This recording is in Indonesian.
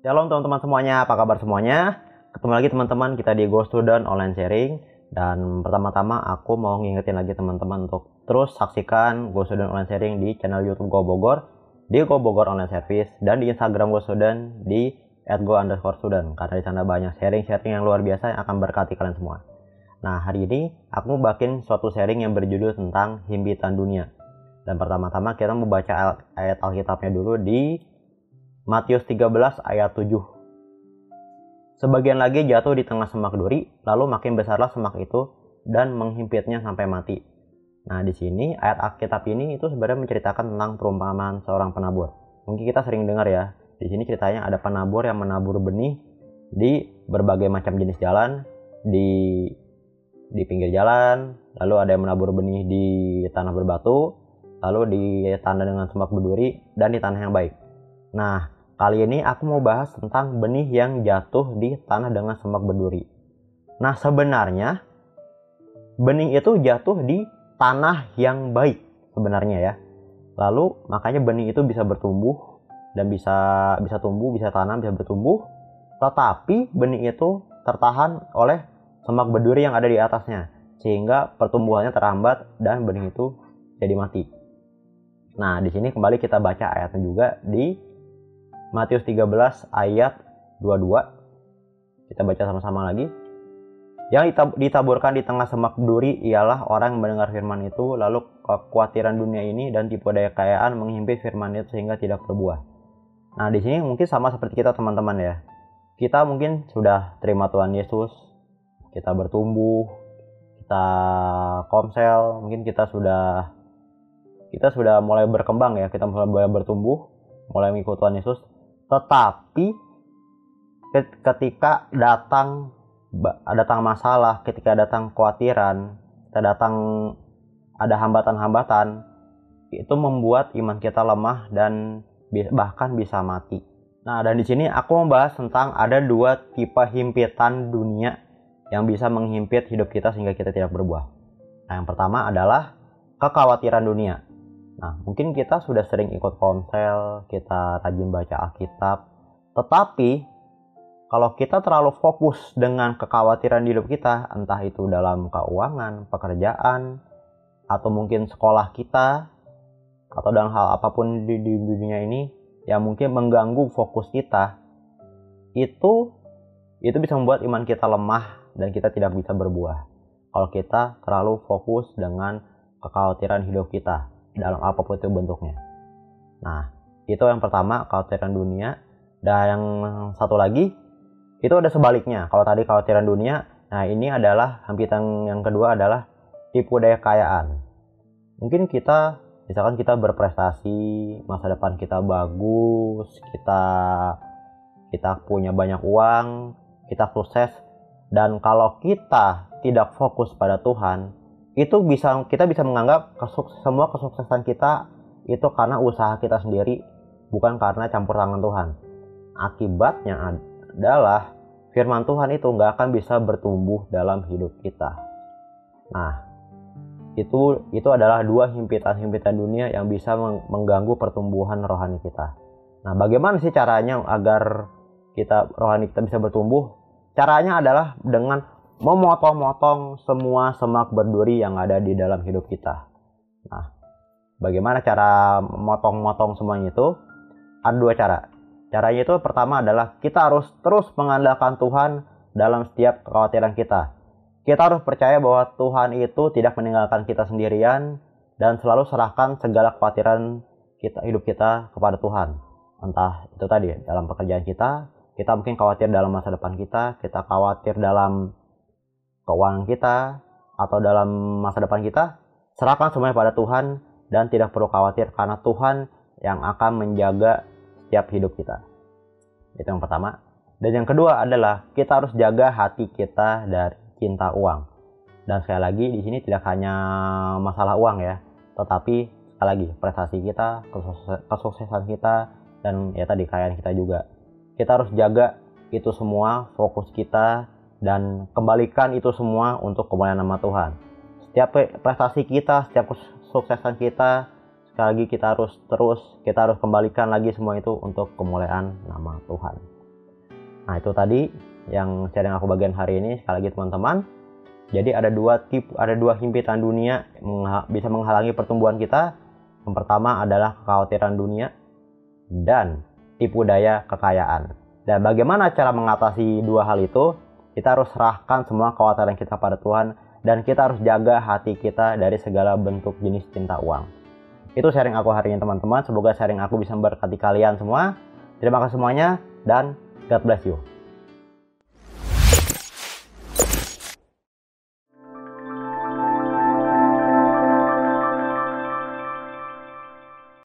Shalom teman-teman semuanya, apa kabar semuanya? Ketemu lagi teman-teman kita di Go Student Online Sharing. Dan pertama-tama aku mau ngingetin lagi teman-teman untuk terus saksikan Go Student Online Sharing di channel YouTube Go Bogor, di Go Bogor Online Service, dan di Instagram Go Student di @go_student. Karena di sana banyak sharing-sharing yang luar biasa yang akan berkati kalian semua. Nah, hari ini aku mau bikin suatu sharing yang berjudul tentang himpitan dunia. Dan pertama-tama kita mau baca ayat Alkitabnya dulu di Matius 13 ayat 7. Sebagian lagi jatuh di tengah semak duri, lalu makin besarlah semak itu dan menghimpitnya sampai mati. Nah, di sini ayat Alkitab ini itu sebenarnya menceritakan tentang perumpamaan seorang penabur. Mungkin kita sering dengar ya. Di sini ceritanya ada penabur yang menabur benih di berbagai macam jenis jalan, di pinggir jalan, lalu ada yang menabur benih di tanah berbatu, lalu di tanah dengan semak berduri, dan di tanah yang baik. Nah, kali ini aku mau bahas tentang benih yang jatuh di tanah dengan semak berduri. Nah, sebenarnya benih itu jatuh di tanah yang baik sebenarnya ya. Lalu makanya benih itu bisa bertumbuh dan bisa tumbuh, bisa tanam, bisa bertumbuh. Tetapi benih itu tertahan oleh semak berduri yang ada di atasnya, sehingga pertumbuhannya terhambat dan benih itu jadi mati. Nah, di sini kembali kita baca ayatnya juga di Matius 13 ayat 22. Kita baca sama-sama lagi. Yang ditaburkan di tengah semak duri ialah orang yang mendengar firman itu, lalu kekhawatiran dunia ini dan tipu daya kekayaan menghimpit firman itu sehingga tidak berbuah. Nah, di sini mungkin sama seperti kita teman-teman ya. Kita mungkin sudah terima Tuhan Yesus, kita bertumbuh, kita komsel, mungkin kita sudah mulai berkembang ya, kita mulai bertumbuh, mulai mengikuti Tuhan Yesus. Tetapi ketika datang masalah, ketika datang kekhawatiran, ada hambatan-hambatan, itu membuat iman kita lemah dan bahkan bisa mati. Nah, dan di sini aku membahas tentang ada dua tipe himpitan dunia yang bisa menghimpit hidup kita sehingga kita tidak berbuah. Nah, yang pertama adalah kekhawatiran dunia. Nah, mungkin kita sudah sering ikut konsel, kita rajin baca Alkitab. Tetapi, kalau kita terlalu fokus dengan kekhawatiran di hidup kita, entah itu dalam keuangan, pekerjaan, atau mungkin sekolah kita, atau dalam hal apapun di dunia ini, yang mungkin mengganggu fokus kita, itu bisa membuat iman kita lemah dan kita tidak bisa berbuah. Kalau kita terlalu fokus dengan kekhawatiran hidup kita, dalam apapun itu bentuknya. Nah, itu yang pertama, kekhawatiran dunia. Dan yang satu lagi, itu ada sebaliknya. Kalau tadi kekhawatiran dunia, nah ini adalah himpitan yang kedua adalah tipu daya kekayaan. Mungkin misalkan kita berprestasi, masa depan kita bagus, kita punya banyak uang, kita sukses, dan kalau kita tidak fokus pada Tuhan, kita bisa menganggap semua kesuksesan kita itu karena usaha kita sendiri, bukan karena campur tangan Tuhan. Akibatnya adalah firman Tuhan itu nggak akan bisa bertumbuh dalam hidup kita. Nah, itu adalah dua himpitan dunia yang bisa mengganggu pertumbuhan rohani kita. Nah, bagaimana sih caranya agar rohani kita bisa bertumbuh? Caranya adalah dengan memotong-motong semua semak berduri yang ada di dalam hidup kita. Nah, bagaimana cara memotong-motong semuanya itu? Ada dua cara. Caranya itu pertama adalah kita harus terus mengandalkan Tuhan dalam setiap kekhawatiran kita. Kita harus percaya bahwa Tuhan itu tidak meninggalkan kita sendirian dan selalu serahkan segala kekhawatiran hidup kita kepada Tuhan. Entah itu tadi dalam pekerjaan kita mungkin khawatir dalam masa depan kita khawatir dalam keuangan kita, atau dalam masa depan kita, serahkan semuanya pada Tuhan dan tidak perlu khawatir karena Tuhan yang akan menjaga setiap hidup kita. Itu yang pertama. Dan yang kedua adalah kita harus jaga hati kita dari cinta uang. Dan sekali lagi di sini tidak hanya masalah uang ya, tetapi sekali lagi prestasi kita, kesuksesan kita, dan ya tadi kekayaan kita juga. Kita harus jaga itu semua, fokus kita, dan kembalikan itu semua untuk kemuliaan nama Tuhan. Setiap prestasi kita, setiap kesuksesan kita, sekali lagi kita harus kembalikan lagi semua itu untuk kemuliaan nama Tuhan. Nah, itu tadi yang sharing aku bagian hari ini. Sekali lagi teman-teman, jadi ada dua himpitan dunia yang bisa menghalangi pertumbuhan kita. Yang pertama adalah kekhawatiran dunia dan tipu daya kekayaan. Dan bagaimana cara mengatasi dua hal itu? Kita harus serahkan semua kekhawatiran kita pada Tuhan, dan kita harus jaga hati kita dari segala bentuk jenis cinta uang. Itu sharing aku hari ini teman-teman. Semoga sharing aku bisa memberkati kalian semua. Terima kasih semuanya, dan God bless you.